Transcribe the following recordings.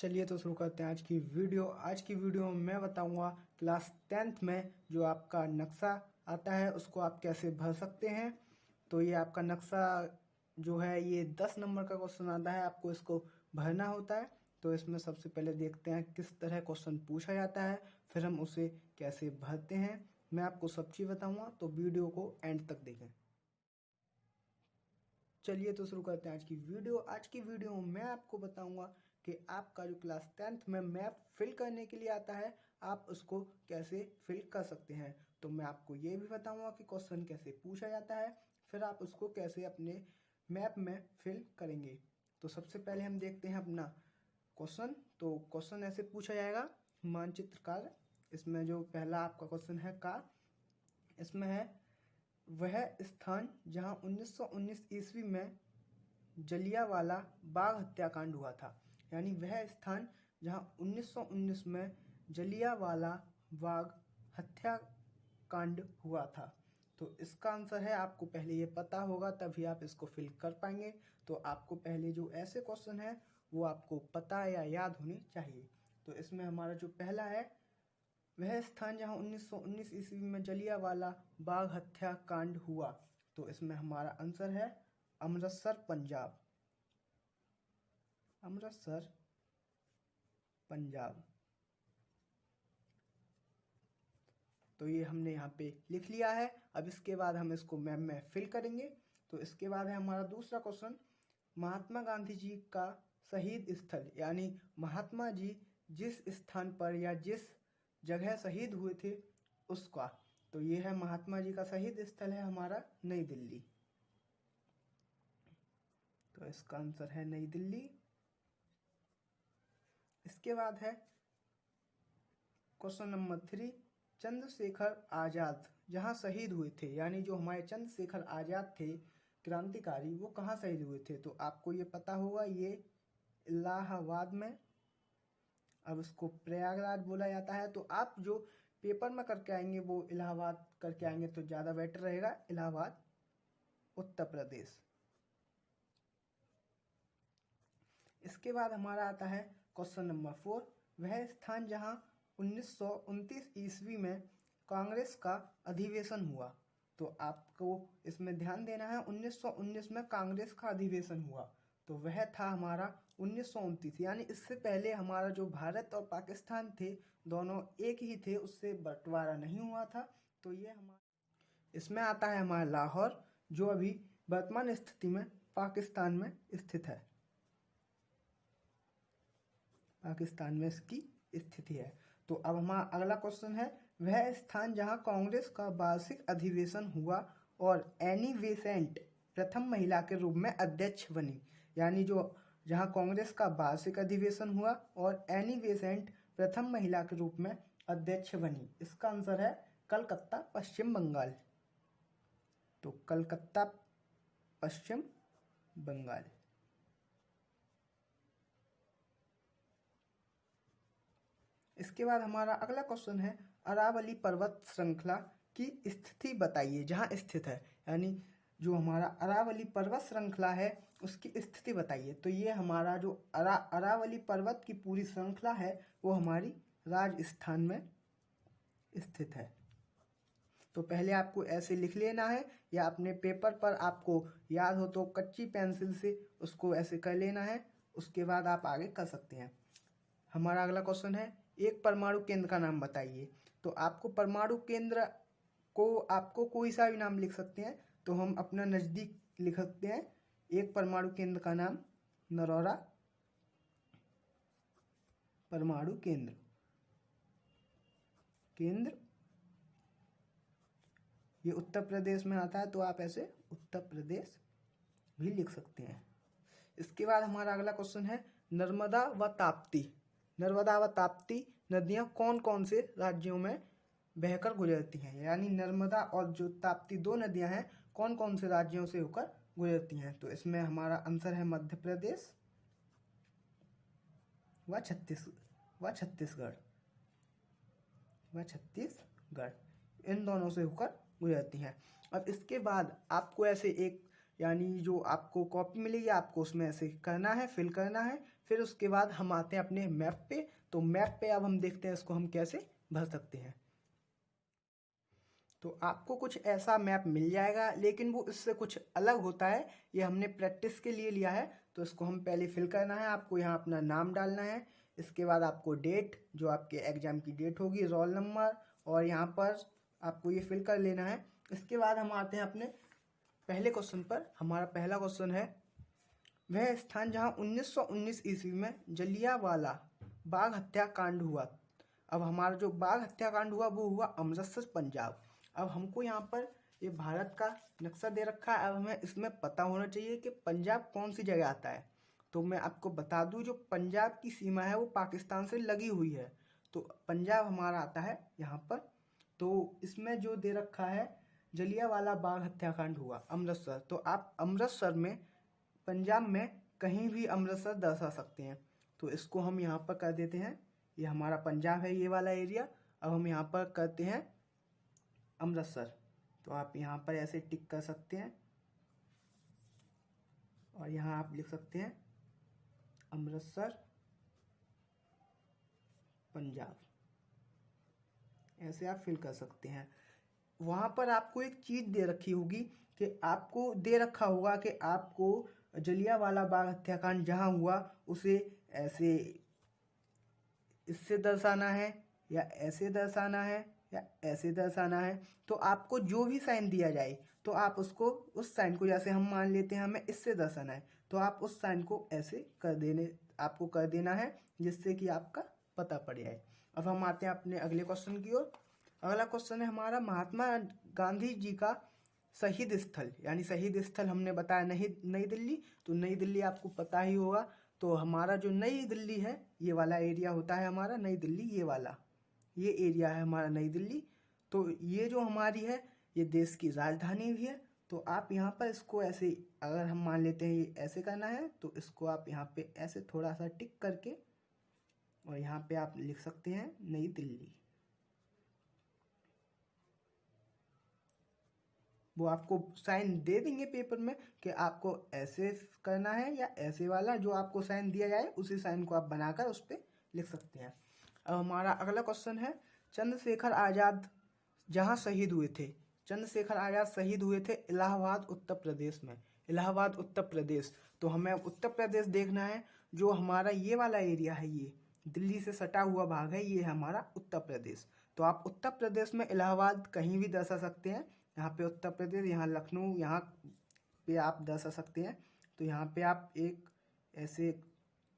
चलिए तो शुरू करते हैं आज की वीडियो। आज की वीडियो में मैं बताऊंगा क्लास 10th में जो आपका नक्शा आता है उसको आप कैसे भर सकते हैं। तो ये आपका नक्शा जो है ये 10 नंबर का क्वेश्चन आता है, आपको इसको भरना होता है। तो इसमें सबसे पहले देखते हैं किस तरह क्वेश्चन पूछा जाता है, फिर हम उसे कैसे भरते हैं। मैं आपको सब चीज़ बताऊँगा, तो वीडियो को एंड तक देखें। चलिए तो शुरू करते हैं आज की वीडियो। आज की वीडियो में मैं आपको बताऊंगा कि आपका जो क्लास 10th में मैप फिल करने के लिए आता है आप उसको कैसे फिल कर सकते हैं। तो मैं आपको ये भी बताऊंगा कि क्वेश्चन कैसे पूछा जाता है, फिर आप उसको कैसे अपने मैप में फिल करेंगे। तो सबसे पहले हम देखते हैं अपना क्वेश्चन। तो क्वेश्चन ऐसे पूछा जाएगा, मानचित्र कार्य। इसमें जो पहला आपका क्वेश्चन है का, इसमें है वह स्थान जहां 1919 ईस्वी में जलियांवाला बाग हत्याकांड हुआ था। यानी वह स्थान जहां 1919 में जलियांवाला बाग हत्याकांड हुआ था। तो इसका आंसर है, आपको पहले ये पता होगा तभी आप इसको फिल कर पाएंगे। तो आपको पहले जो ऐसे क्वेश्चन है वो आपको पता या याद होनी चाहिए। तो इसमें हमारा जो पहला है, वह स्थान जहां 1919 ईस्वी में जलियांवाला बाग हत्याकांड हुआ। तो इसमें हमारा आंसर है अमृतसर पंजाब। अमृतसर पंजाब। तो ये हमने यहाँ पे लिख लिया है। अब इसके बाद हम इसको मैप में फिल करेंगे। तो इसके बाद है हमारा दूसरा क्वेश्चन, महात्मा गांधी जी का शहीद स्थल। यानी महात्मा जी जिस स्थान पर या जिस जगह शहीद हुए थे उसका। तो ये है महात्मा जी का शहीद स्थल है हमारा नई दिल्ली। तो इसका आंसर है नई दिल्ली। इसके बाद है क्वेश्चन नंबर 3, चंद्रशेखर आजाद जहां शहीद हुए थे। यानी जो हमारे चंद्रशेखर आजाद थे क्रांतिकारी, वो कहाँ शहीद हुए थे। तो आपको ये पता होगा, ये इलाहाबाद में। अब इसको प्रयागराज बोला जाता है। तो आप जो पेपर में करके आएंगे वो इलाहाबाद करके आएंगे तो ज़्यादा बेटर रहेगा। इलाहाबाद उत्तर प्रदेश। इसके बाद हमारा आता है क्वेश्चन नंबर 4, वह स्थान जहां 1929 ईस्वी में कांग्रेस का अधिवेशन हुआ। तो आपको इसमें ध्यान देना है, 1919 में कांग्रेस का अधिवेशन हुआ। तो वह था हमारा 1929। यानी इससे पहले हमारा जो भारत और पाकिस्तान थे दोनों एक ही थे, उससे बंटवारा नहीं हुआ था। तो ये हमारा इसमें आता है हमारा लाहौर, जो अभी वर्तमान स्थिति में पाकिस्तान में स्थित है। पाकिस्तान में इसकी स्थिति है। तो अब हमारा अगला क्वेश्चन है, वह स्थान जहां कांग्रेस का वार्षिक अधिवेशन हुआ और एनी बेसेंट प्रथम महिला के रूप में अध्यक्ष बनी। यानी जो जहां कांग्रेस का वार्षिक अधिवेशन हुआ और एनी बेसेंट प्रथम महिला के रूप में अध्यक्ष बनी। इसका आंसर है कलकत्ता पश्चिम बंगाल। तो कलकत्ता पश्चिम बंगाल। इसके बाद हमारा अगला क्वेश्चन है, अरावली पर्वत श्रृंखला की स्थिति बताइए जहां स्थित है। यानी जो हमारा अरावली पर्वत श्रृंखला है उसकी स्थिति बताइए। तो ये हमारा जो अरावली पर्वत की पूरी श्रृंखला है वो हमारी राजस्थान में स्थित है। तो पहले आपको ऐसे लिख लेना है, या अपने पेपर पर आपको याद हो तो कच्ची पेंसिल से उसको ऐसे कर लेना है, उसके बाद आप आगे कर सकते हैं। हमारा अगला क्वेश्चन है, एक परमाणु केंद्र का नाम बताइए। तो आपको परमाणु केंद्र को आपको कोई सा भी नाम लिख सकते हैं। तो हम अपना नज़दीक लिख सकते हैं, एक परमाणु केंद्र का नाम नरौरा परमाणु केंद्र। ये उत्तर प्रदेश में आता है, तो आप ऐसे उत्तर प्रदेश भी लिख सकते हैं। इसके बाद हमारा अगला क्वेश्चन है, नर्मदा व ताप्ती। नर्मदा व ताप्ती नदियां कौन कौन से राज्यों में बहकर गुजरती हैं। यानी नर्मदा और जो ताप्ती दो नदियां हैं कौन कौन से राज्यों से होकर गुजरती हैं। तो इसमें हमारा आंसर है मध्य प्रदेश व छत्तीसगढ़। इन दोनों से होकर गुजरती हैं। अब इसके बाद आपको ऐसे एक यानी जो आपको कॉपी मिलेगी आपको उसमें ऐसे करना है, फिल करना है। फिर उसके बाद हम आते हैं अपने मैप पे। तो मैप पे अब हम देखते हैं इसको हम कैसे भर सकते हैं। तो आपको कुछ ऐसा मैप मिल जाएगा, लेकिन वो इससे कुछ अलग होता है। ये हमने प्रैक्टिस के लिए लिया है। तो इसको हम पहले फिल करना है। आपको यहाँ अपना नाम डालना है। इसके बाद आपको डेट, जो आपके एग्ज़ाम की डेट होगी, रोल नंबर, और यहाँ पर आपको ये फिल कर लेना है। इसके बाद हम आते हैं अपने पहले क्वेश्चन पर। हमारा पहला क्वेश्चन है, वह स्थान जहाँ 1919 ईस्वी में जलियांवाला बाग हत्याकांड हुआ। अब हमारा जो बाग हत्याकांड हुआ वो हुआ अमृतसर, पंजाब। अब हमको यहाँ पर ये भारत का नक्शा दे रखा है। अब हमें इसमें पता होना चाहिए कि पंजाब कौन सी जगह आता है। तो मैं आपको बता दूं, जो पंजाब की सीमा है वो पाकिस्तान से लगी हुई है। तो पंजाब हमारा आता है यहाँ पर। तो इसमें जो दे रखा है, जलियांवाला बाग हत्याकांड हुआ अमृतसर, तो आप अमृतसर में, पंजाब में कहीं भी अमृतसर दर्शा सकते हैं। तो इसको हम यहाँ पर कर देते हैं। ये हमारा पंजाब है, ये वाला एरिया। अब हम यहाँ पर करते हैं अमृतसर। तो आप यहाँ पर ऐसे टिक कर सकते हैं और यहाँ आप लिख सकते हैं अमृतसर, पंजाब। ऐसे आप फिल कर सकते हैं। वहाँ पर आपको एक चीज़ दे रखी होगी कि आपको दे रखा होगा कि आपको जलियांवाला बाग हत्याकांड जहाँ हुआ उसे ऐसे इससे दर्शाना है, या ऐसे दर्शाना है, या ऐसे दर्शाना है। तो आपको जो भी साइन दिया जाए तो आप उसको, उस साइन को, जैसे हम मान लेते हैं हमें इससे दर्शाना है, तो आप उस साइन को ऐसे आपको कर देना है, जिससे कि आपका पता पड़ जाए। अब हम आते हैं अपने अगले क्वेश्चन की ओर। अगला क्वेश्चन है हमारा, महात्मा गांधी जी का शहीद स्थल, यानी शहीद स्थल हमने बताया नई दिल्ली। तो नई दिल्ली आपको पता ही होगा। तो हमारा जो नई दिल्ली है, ये वाला एरिया होता है हमारा नई दिल्ली, ये वाला, ये एरिया है हमारा नई दिल्ली। तो ये जो हमारी है, ये देश की राजधानी भी है। तो आप यहाँ पर इसको ऐसे, अगर हम मान लेते हैं ये ऐसे करना है, तो इसको आप यहाँ पे ऐसे थोड़ा सा टिक करके, और यहाँ पे आप लिख सकते हैं नई दिल्ली। वो आपको साइन दे देंगे पेपर में कि आपको ऐसे करना है या ऐसे वाला। जो आपको साइन दिया जाए उसी साइन को आप बनाकर उस पर लिख सकते हैं। अब हमारा अगला क्वेश्चन है, चंद्रशेखर आज़ाद जहाँ शहीद हुए थे। चंद्रशेखर आज़ाद शहीद हुए थे इलाहाबाद, उत्तर प्रदेश में। इलाहाबाद, उत्तर प्रदेश। तो हमें उत्तर प्रदेश देखना है। जो हमारा ये वाला एरिया है, ये दिल्ली से सटा हुआ भाग है, ये है हमारा उत्तर प्रदेश। तो आप उत्तर प्रदेश में इलाहाबाद कहीं भी दर्शा सकते हैं। यहाँ पे उत्तर प्रदेश, यहाँ लखनऊ, यहाँ पे आप दर्शा सकते हैं। तो यहाँ पे आप एक ऐसे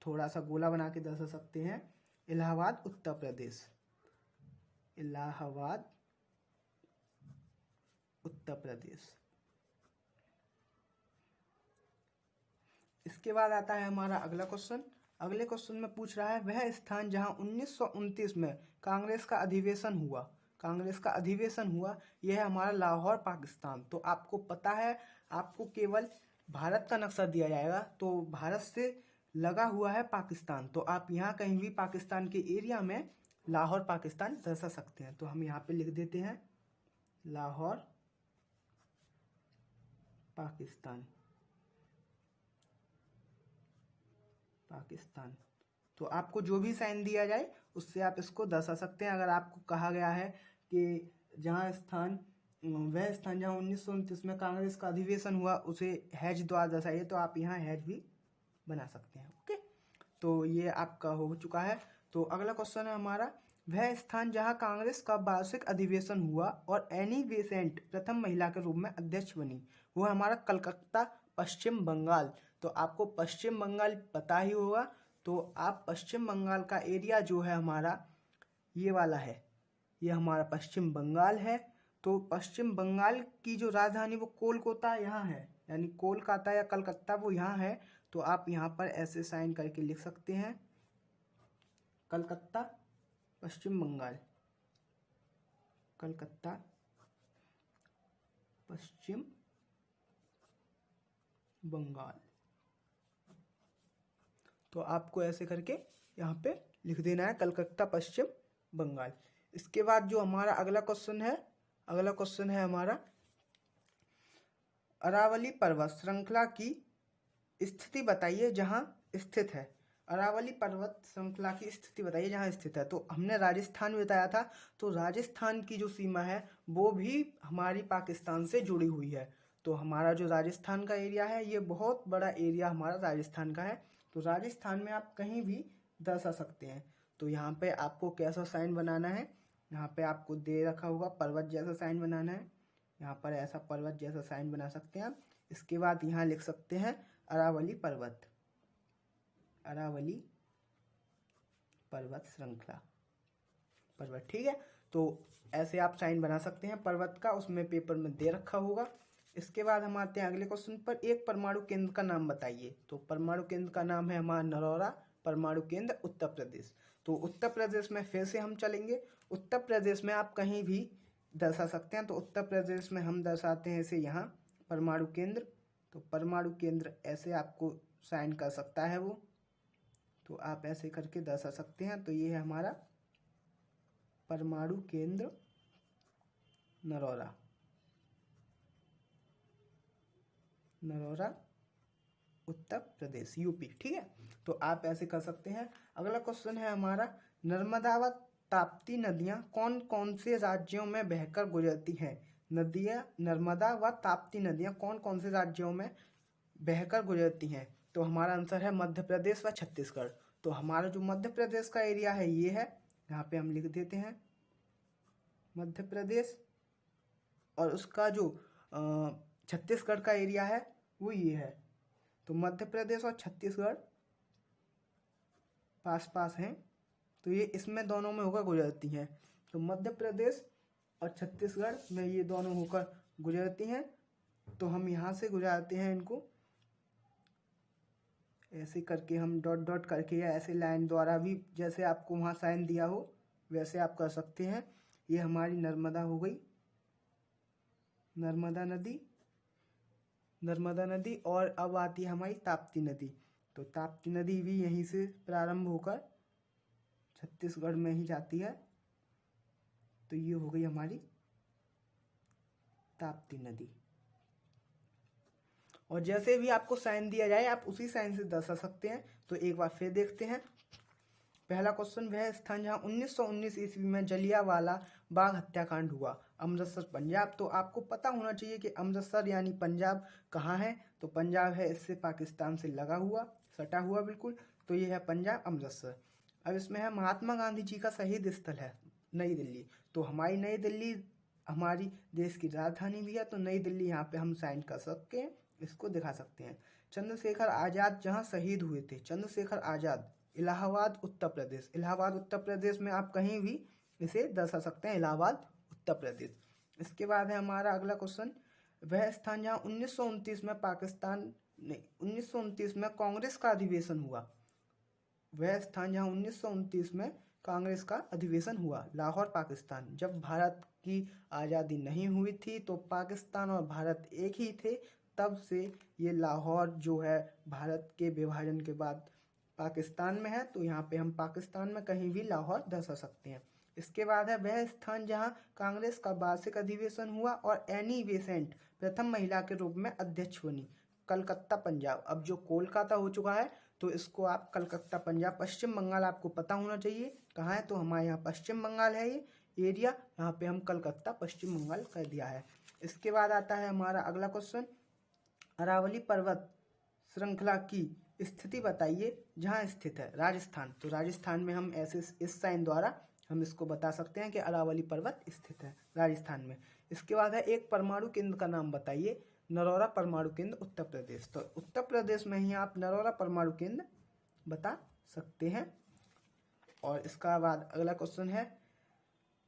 थोड़ा सा गोला बना के दर्शा सकते हैं, इलाहाबाद, उत्तर प्रदेश। इलाहाबाद, उत्तर प्रदेश। इसके बाद आता है हमारा अगला क्वेश्चन। अगले क्वेश्चन में पूछ रहा है, वह स्थान जहां 1929 में कांग्रेस का अधिवेशन हुआ। कांग्रेस का अधिवेशन हुआ, यह है हमारा लाहौर, पाकिस्तान। तो आपको पता है, आपको केवल भारत का नक्शा दिया जाएगा, तो भारत से लगा हुआ है पाकिस्तान। तो आप यहाँ कहीं भी पाकिस्तान के एरिया में लाहौर, पाकिस्तान दर्शा सकते हैं। तो हम यहाँ पे लिख देते हैं लाहौर, पाकिस्तान। पाकिस्तान। तो आपको जो भी साइन दिया जाए उससे आप इसको दर्शा सकते हैं। अगर आपको कहा गया है कि वह स्थान जहाँ 1929 में कांग्रेस का अधिवेशन हुआ उसे हैज द्वारा दर्शाइए, तो आप यहाँ हैज भी बना सकते हैं। ओके, तो ये आपका हो चुका है। तो अगला क्वेश्चन है हमारा, वह स्थान जहाँ कांग्रेस का वार्षिक अधिवेशन हुआ और एनी बेसेंट प्रथम महिला के रूप में अध्यक्ष बनी, वो हमारा कलकत्ता, पश्चिम बंगाल। तो आपको पश्चिम बंगाल पता ही होगा। तो आप पश्चिम बंगाल का एरिया जो है हमारा, ये वाला है, ये हमारा पश्चिम बंगाल है। तो पश्चिम बंगाल की जो राजधानी वो कोलकाता यहाँ है, यानी कोलकाता या कलकत्ता वो यहाँ है। तो आप यहाँ पर ऐसे साइन करके लिख सकते हैं, कलकत्ता, पश्चिम बंगाल, कलकत्ता, पश्चिम बंगाल। तो आपको ऐसे करके यहाँ पे लिख देना है, कलकत्ता, पश्चिम बंगाल। इसके बाद जो हमारा अगला क्वेश्चन है, अगला क्वेश्चन है हमारा, अरावली पर्वत श्रृंखला की स्थिति बताइए जहाँ स्थित है। अरावली पर्वत श्रृंखला की स्थिति बताइए जहाँ स्थित है। तो हमने राजस्थान बताया था, तो राजस्थान की जो सीमा है वो भी हमारी पाकिस्तान से जुड़ी हुई है। तो हमारा जो राजस्थान का एरिया है ये बहुत बड़ा एरिया हमारा राजस्थान का है। तो राजस्थान में आप कहीं भी दर्शा सकते हैं। तो यहाँ पे आपको कैसा साइन बनाना है, यहाँ पे आपको दे रखा होगा पर्वत जैसा साइन बनाना है। यहाँ पर ऐसा पर्वत जैसा साइन बना सकते हैं आप। इसके बाद यहाँ लिख सकते हैं अरावली पर्वत, अरावली पर्वत श्रृंखला पर्वत, ठीक है। तो ऐसे आप साइन बना सकते हैं पर्वत का, उसमें पेपर में दे रखा होगा। इसके बाद हम आते हैं अगले क्वेश्चन पर, एक परमाणु केंद्र का नाम बताइए। तो परमाणु केंद्र का नाम है हमारा नरौरा परमाणु केंद्र, उत्तर प्रदेश। तो उत्तर प्रदेश में फिर से हम चलेंगे। उत्तर प्रदेश में आप कहीं भी दर्शा सकते हैं। तो उत्तर प्रदेश में हम दर्शाते हैं इसे यहाँ परमाणु केंद्र। तो परमाणु केंद्र ऐसे आपको साइन कर सकता है वो, तो आप ऐसे करके दर्शा सकते हैं। तो ये है हमारा परमाणु केंद्र नरौरा, नरौरा उत्तर प्रदेश यूपी, ठीक है। तो आप ऐसे कर सकते हैं। अगला क्वेश्चन है हमारा, नर्मदा व ताप्ती नदियां कौन कौन से राज्यों में बहकर गुजरती हैं। नदियां, नर्मदा व ताप्ती नदियां कौन कौन से राज्यों में बहकर गुजरती हैं। तो हमारा आंसर है मध्य प्रदेश व छत्तीसगढ़। तो हमारा जो मध्य प्रदेश का एरिया है ये है, यहाँ पे हम लिख देते हैं मध्य प्रदेश, और उसका जो छत्तीसगढ़ का एरिया है वो ये है। तो मध्य प्रदेश और छत्तीसगढ़ पास पास हैं, तो ये इसमें दोनों में होकर गुजरती हैं। तो मध्य प्रदेश और छत्तीसगढ़ में ये दोनों होकर गुजरती हैं। तो हम यहाँ से गुजारते हैं इनको, ऐसे करके हम डॉट डॉट करके या ऐसे लाइन द्वारा भी, जैसे आपको वहाँ साइन दिया हो वैसे आप कर सकते हैं। ये हमारी नर्मदा हो गई, नर्मदा नदी, नर्मदा नदी। और अब आती है हमारी ताप्ती नदी। तो ताप्ती नदी भी यहीं से प्रारंभ होकर छत्तीसगढ़ में ही जाती है। तो ये हो गई हमारी ताप्ती नदी। और जैसे भी आपको साइन दिया जाए आप उसी साइन से दर्शा सकते हैं। तो एक बार फिर देखते हैं। पहला क्वेश्चन, वह स्थान जहां 1919 ईस्वी में जलियांवाला बाग हत्याकांड हुआ। अमृतसर पंजाब। तो आपको पता होना चाहिए कि अमृतसर यानी पंजाब कहाँ है। तो पंजाब है इससे पाकिस्तान से लगा हुआ, सटा हुआ बिल्कुल। तो ये है पंजाब, अमृतसर। अब इसमें है महात्मा गांधी जी का शहीद स्थल है नई दिल्ली। तो हमारी नई दिल्ली हमारी देश की राजधानी भी है। तो नई दिल्ली यहाँ पे हम साइन कर सकते हैं, इसको दिखा सकते हैं। चंद्रशेखर आजाद जहाँ शहीद हुए थे, चंद्रशेखर आजाद, इलाहाबाद उत्तर प्रदेश। इलाहाबाद उत्तर प्रदेश में आप कहीं भी इसे दर्शा सकते हैं, इलाहाबाद उत्तर प्रदेश। इसके बाद है हमारा अगला क्वेश्चन, वह स्थान जहाँ 1929 में पाकिस्तान नहीं 1929 में कांग्रेस का अधिवेशन हुआ। वह स्थान जहाँ 1929 में कांग्रेस का अधिवेशन हुआ, लाहौर पाकिस्तान। जब भारत की आज़ादी नहीं हुई थी तो पाकिस्तान और भारत एक ही थे, तब से ये लाहौर जो है भारत के विभाजन के बाद पाकिस्तान में है। तो यहाँ पे हम पाकिस्तान में कहीं भी लाहौर दर्शा सकते हैं। इसके बाद है वह स्थान जहाँ कांग्रेस का वार्षिक अधिवेशन हुआ और एनी बेसेंट प्रथम महिला के रूप में अध्यक्ष बनी, कलकत्ता पंजाब। अब जो कोलकाता हो चुका है तो इसको आप कलकत्ता पंजाब, पश्चिम बंगाल आपको पता होना चाहिए कहाँ है। तो हमारे यहाँ पश्चिम बंगाल है ये एरिया, यहाँ पे हम कलकत्ता पश्चिम बंगाल कर दिया है। इसके बाद आता है हमारा अगला क्वेश्चन, अरावली पर्वत श्रृंखला की स्थिति बताइए जहाँ स्थित है। राजस्थान। तो राजस्थान में हम ऐसे इस साइन द्वारा हम इसको बता सकते हैं कि अरावली पर्वत स्थित है राजस्थान में। इसके बाद है एक परमाणु केंद्र का नाम बताइए। नरौरा परमाणु केंद्र, उत्तर प्रदेश। तो उत्तर प्रदेश में ही आप नरौरा परमाणु केंद्र बता सकते हैं। और इसका बाद अगला क्वेश्चन है,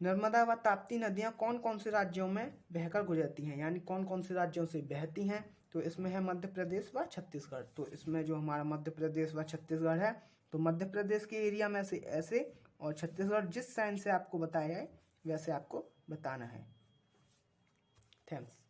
नर्मदा व ताप्ती नदियां कौन कौन से राज्यों में बहकर गुजरती हैं, यानी कौन कौन से राज्यों से बहती हैं। तो इसमें है मध्य प्रदेश व छत्तीसगढ़। तो इसमें जो हमारा मध्य प्रदेश व छत्तीसगढ़ है, तो मध्य प्रदेश के एरिया में से ऐसे, और छत्तीसगढ़ जिस साइन से आपको बताया है वैसे आपको बताना है। थैंक्स।